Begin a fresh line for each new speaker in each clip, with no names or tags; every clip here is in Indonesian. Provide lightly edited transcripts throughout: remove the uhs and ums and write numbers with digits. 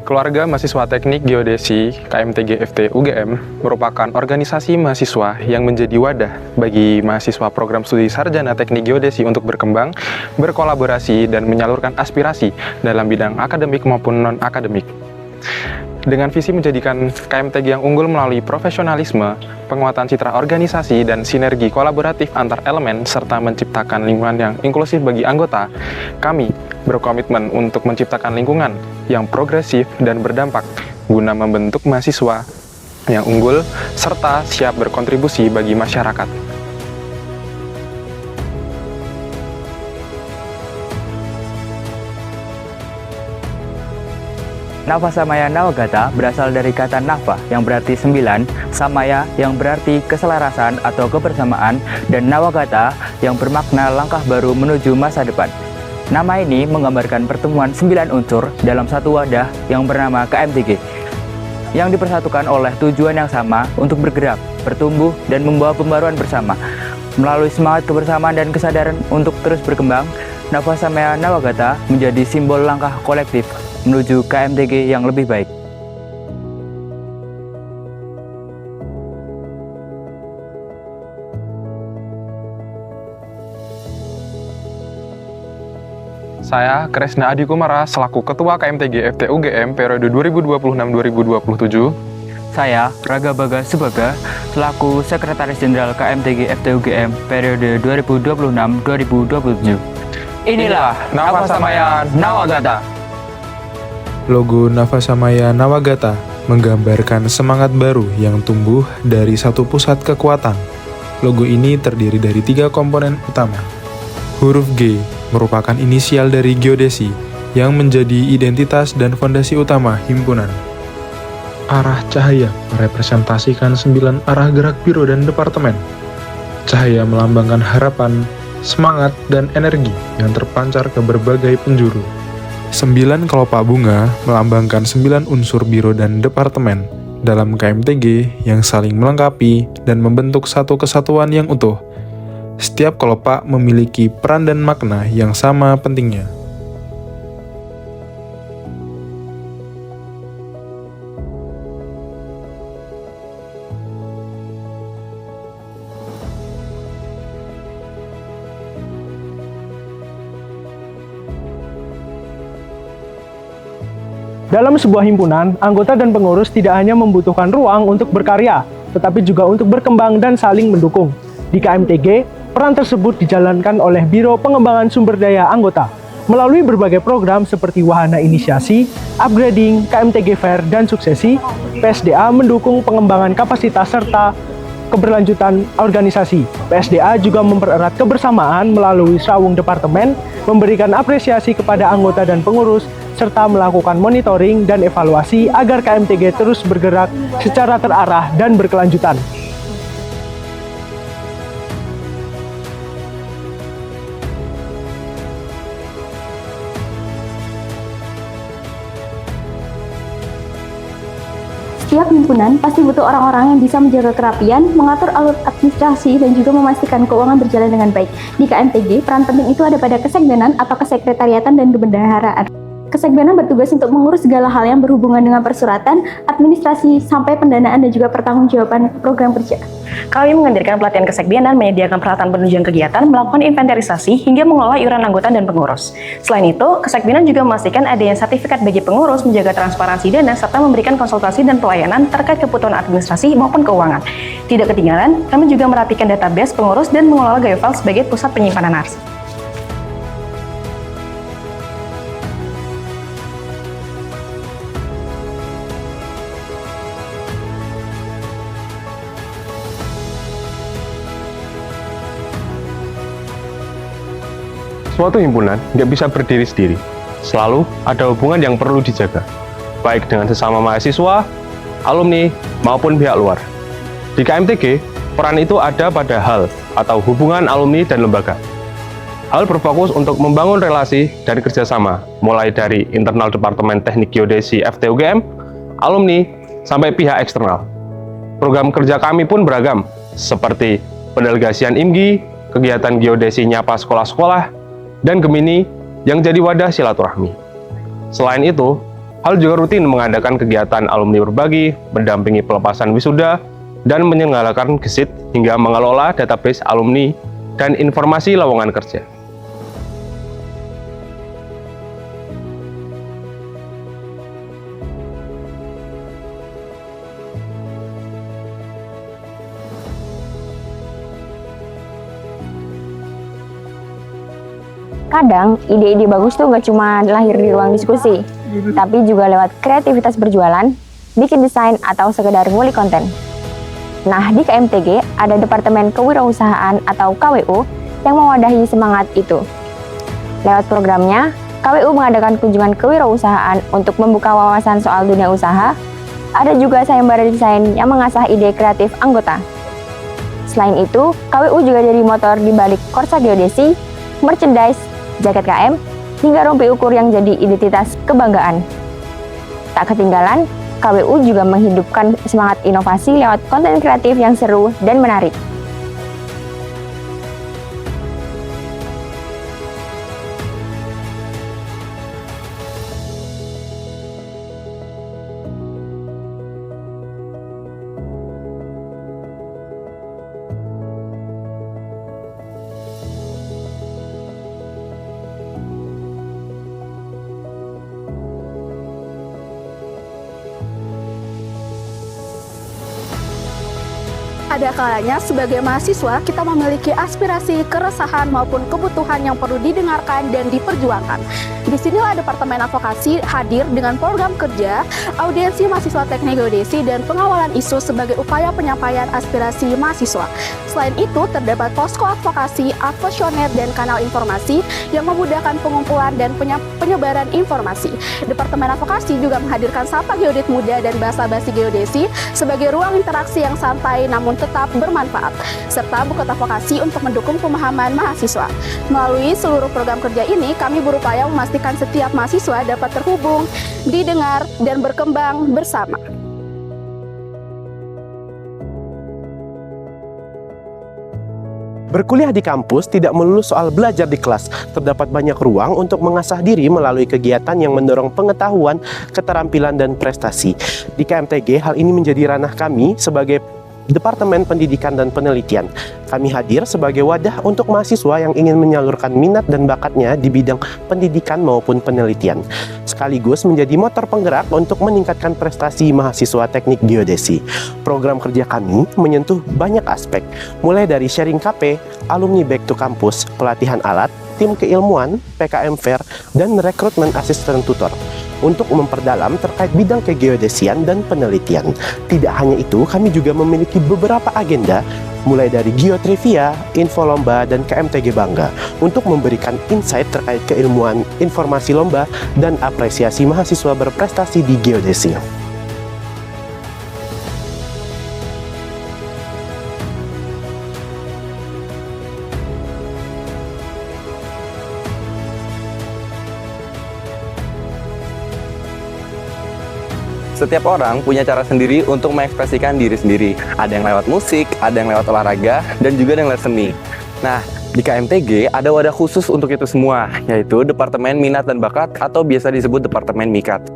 Keluarga Mahasiswa Teknik Geodesi KMTG FT UGM merupakan organisasi mahasiswa yang menjadi wadah bagi mahasiswa program studi sarjana teknik geodesi untuk berkembang, berkolaborasi, dan menyalurkan aspirasi dalam bidang akademik maupun non-akademik. Dengan visi menjadikan KMTG yang unggul melalui profesionalisme, penguatan citra organisasi, dan sinergi kolaboratif antar elemen, serta menciptakan lingkungan yang inklusif bagi anggota, kami berkomitmen untuk menciptakan lingkungan yang progresif dan berdampak guna membentuk mahasiswa yang unggul serta siap berkontribusi bagi masyarakat.
Nafa Samaya Nawagata berasal dari kata Nafa yang berarti 9, Samaya yang berarti keselarasan atau kebersamaan, dan Nawagata yang bermakna langkah baru menuju masa depan. Nama ini menggambarkan pertemuan 9 unsur dalam satu wadah yang bernama KMTG, yang dipersatukan oleh tujuan yang sama untuk bergerak, bertumbuh, dan membawa pembaruan bersama. Melalui semangat kebersamaan dan kesadaran untuk terus berkembang, Nafa Samaya Nawagata menjadi simbol langkah kolektif menuju KMTG yang lebih baik.
Saya, Kresna Adi Kumara, selaku Ketua KMTG FT UGM periode 2026-2027.
Saya, Raga Baga Subaga, selaku Sekretaris Jenderal KMTG FT UGM periode 2026-2027. Inilah Nafa Samaya Nawagata.
Logo Nafa Samaya Nawagata menggambarkan semangat baru yang tumbuh dari satu pusat kekuatan. Logo ini terdiri dari 3 komponen utama. Huruf G merupakan inisial dari geodesi yang menjadi identitas dan fondasi utama himpunan. Arah cahaya merepresentasikan 9 arah gerak biro dan departemen. Cahaya melambangkan harapan, semangat, dan energi yang terpancar ke berbagai penjuru. 9 kelopak bunga melambangkan 9 unsur biro dan departemen dalam KMTG yang saling melengkapi dan membentuk satu kesatuan yang utuh. Setiap kelopak memiliki peran dan makna yang sama pentingnya.
Dalam sebuah himpunan, anggota dan pengurus tidak hanya membutuhkan ruang untuk berkarya, tetapi juga untuk berkembang dan saling mendukung. Di KMTG, peran tersebut dijalankan oleh Biro Pengembangan Sumber Daya Anggota melalui berbagai program seperti Wahana Inisiasi, Upgrading, KMTG Fair, dan Suksesi. PSDA mendukung pengembangan kapasitas serta keberlanjutan organisasi. PSDA juga mempererat kebersamaan melalui Srawung Departemen, memberikan apresiasi kepada anggota dan pengurus, serta melakukan monitoring dan evaluasi agar KMTG terus bergerak secara terarah dan berkelanjutan.
Setiap himpunan pasti butuh orang-orang yang bisa menjaga kerapian, mengatur alur administrasi, dan juga memastikan keuangan berjalan dengan baik. Di KMTG, peran penting itu ada pada kesekbenan atau kesekretariatan dan kebendaharaan. Kesekbenan bertugas untuk mengurus segala hal yang berhubungan dengan persuratan, administrasi, sampai pendanaan dan juga pertanggungjawaban program kerja.
Kami menghadirkan pelatihan kesekbenan, menyediakan peralatan penunjang kegiatan, melakukan inventarisasi, hingga mengelola iuran anggota dan pengurus. Selain itu, kesekbenan juga memastikan adanya sertifikat bagi pengurus, menjaga transparansi dana, serta memberikan konsultasi dan pelayanan terkait kebutuhan administrasi maupun keuangan. Tidak ketinggalan, kami juga merapikan database pengurus dan mengelola GeoFile sebagai pusat penyimpanan arsip.
Suatu himpunan nggak bisa berdiri sendiri. Selalu ada hubungan yang perlu dijaga, baik dengan sesama mahasiswa, alumni, maupun pihak luar. Di KMTG, peran itu ada pada hal atau hubungan alumni dan lembaga. Hal berfokus untuk membangun relasi dan kerjasama, mulai dari internal Departemen Teknik Geodesi FT UGM, alumni, sampai pihak eksternal. Program kerja kami pun beragam, seperti pendelegasian IMGI, kegiatan geodesi nyapa sekolah-sekolah, dan Gemini yang jadi wadah silaturahmi. Selain itu, Hal juga rutin mengadakan kegiatan alumni berbagi, mendampingi pelepasan wisuda, dan menyelenggarakan gesit hingga mengelola database alumni dan informasi lowongan kerja.
Kadang ide-ide bagus tuh gak cuma lahir di ruang diskusi, tapi juga lewat kreativitas berjualan, bikin desain, atau sekedar ngulik konten. Nah, di KMTG ada Departemen Kewirausahaan atau KWU yang mewadahi semangat itu. Lewat programnya, KWU mengadakan kunjungan kewirausahaan untuk membuka wawasan soal dunia usaha. Ada juga sayembara desain yang mengasah ide kreatif anggota. Selain itu, KWU juga jadi motor di balik Korsa Geodesi, merchandise, jaket KM, hingga rompi ukur yang jadi identitas kebanggaan. Tak ketinggalan, KWU juga menghidupkan semangat inovasi lewat konten kreatif yang seru dan menarik.
Ada kalanya sebagai mahasiswa kita memiliki aspirasi, keresahan maupun kebutuhan yang perlu didengarkan dan diperjuangkan. Disinilah Departemen Advokasi hadir dengan program kerja, audiensi mahasiswa teknik geodesi dan pengawalan isu sebagai upaya penyampaian aspirasi mahasiswa. Selain itu terdapat posko advokasi, advosioner dan kanal informasi yang memudahkan pengumpulan dan penyebaran informasi. Departemen Advokasi juga menghadirkan Sapa Geodit Muda dan Basa-basi Geodesi sebagai ruang interaksi yang santai namun tetap bermanfaat, serta buku advokasi untuk mendukung pemahaman mahasiswa. Melalui seluruh program kerja ini, kami berupaya memastikan setiap mahasiswa dapat terhubung, didengar, dan berkembang bersama.
Berkuliah di kampus tidak melulu soal belajar di kelas. Terdapat banyak ruang untuk mengasah diri melalui kegiatan yang mendorong pengetahuan, keterampilan, dan prestasi. Di KMTG, hal ini menjadi ranah kami sebagai Departemen Pendidikan dan Penelitian. Kami hadir sebagai wadah untuk mahasiswa yang ingin menyalurkan minat dan bakatnya di bidang pendidikan maupun penelitian, sekaligus menjadi motor penggerak untuk meningkatkan prestasi mahasiswa teknik geodesi. Program kerja kami menyentuh banyak aspek, mulai dari sharing KP, alumni back to campus, pelatihan alat, tim keilmuan, PKM Fair, dan rekrutmen asisten tutor untuk memperdalam terkait bidang kegeodesian dan penelitian. Tidak hanya itu, kami juga memiliki beberapa agenda, mulai dari geotrivia, info lomba, dan KMTG Bangga, untuk memberikan insight terkait keilmuan, informasi lomba, dan apresiasi mahasiswa berprestasi di geodesi.
Setiap orang punya cara sendiri untuk mengekspresikan diri sendiri. Ada yang lewat musik, ada yang lewat olahraga, dan juga ada yang lewat seni. Nah, di KMTG ada wadah khusus untuk itu semua, yaitu Departemen Minat dan Bakat atau biasa disebut Departemen Mikat.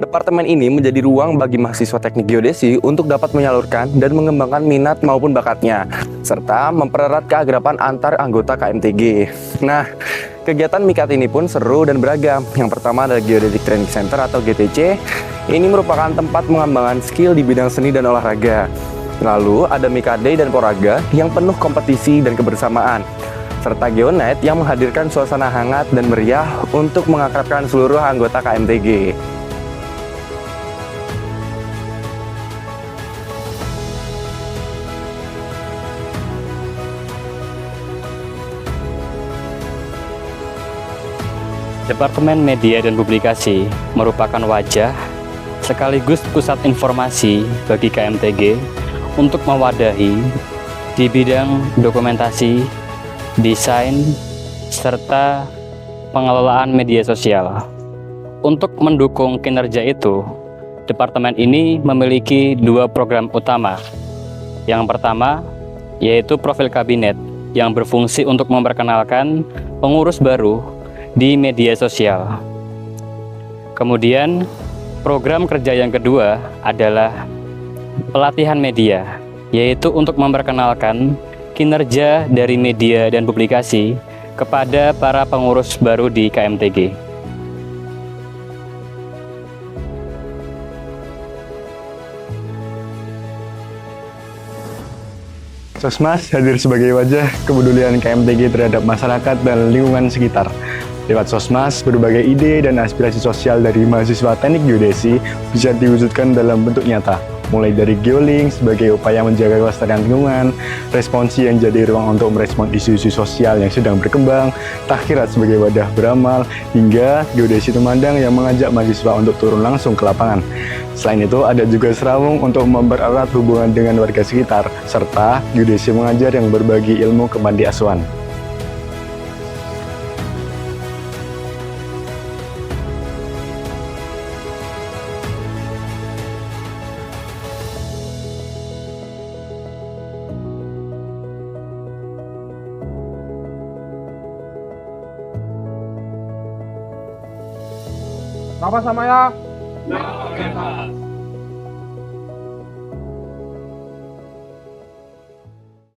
Departemen ini menjadi ruang bagi mahasiswa teknik geodesi untuk dapat menyalurkan dan mengembangkan minat maupun bakatnya, serta mempererat keakraban antar anggota KMTG. Nah, kegiatan Mikat ini pun seru dan beragam. Yang pertama adalah Geodetic Training Center atau GTC. Ini merupakan tempat mengembangkan skill di bidang seni dan olahraga. Lalu ada Mikade dan Poraga yang penuh kompetisi dan kebersamaan, serta Geonet yang menghadirkan suasana hangat dan meriah untuk mengakrabkan seluruh anggota KMTG.
Departemen Media dan Publikasi merupakan wajah sekaligus pusat informasi bagi KMTG untuk mewadahi di bidang dokumentasi, desain, serta pengelolaan media sosial. Untuk mendukung kinerja itu, departemen ini memiliki dua program utama. Yang pertama yaitu profil kabinet yang berfungsi untuk memperkenalkan pengurus baru di media sosial. Kemudian
Program kerja yang kedua adalah pelatihan media, yaitu untuk memperkenalkan kinerja dari media dan publikasi kepada para pengurus baru di KMTG.
Sosmas hadir sebagai wajah kepedulian KMTG terhadap masyarakat dan lingkungan sekitar. Lewat Sosmas, berbagai ide dan aspirasi sosial dari mahasiswa Teknik Geodesi bisa diwujudkan dalam bentuk nyata. Mulai dari geolink sebagai upaya menjaga kelestarian lingkungan, responsi yang jadi ruang untuk merespon isu-isu sosial yang sedang berkembang, takhirat sebagai wadah beramal, hingga geodesi temandang yang mengajak mahasiswa untuk turun langsung ke lapangan. Selain itu, ada juga serawung untuk mempererat hubungan dengan warga sekitar, serta geodesi mengajar yang berbagi ilmu ke panti asuhan.
Nafa Samaya.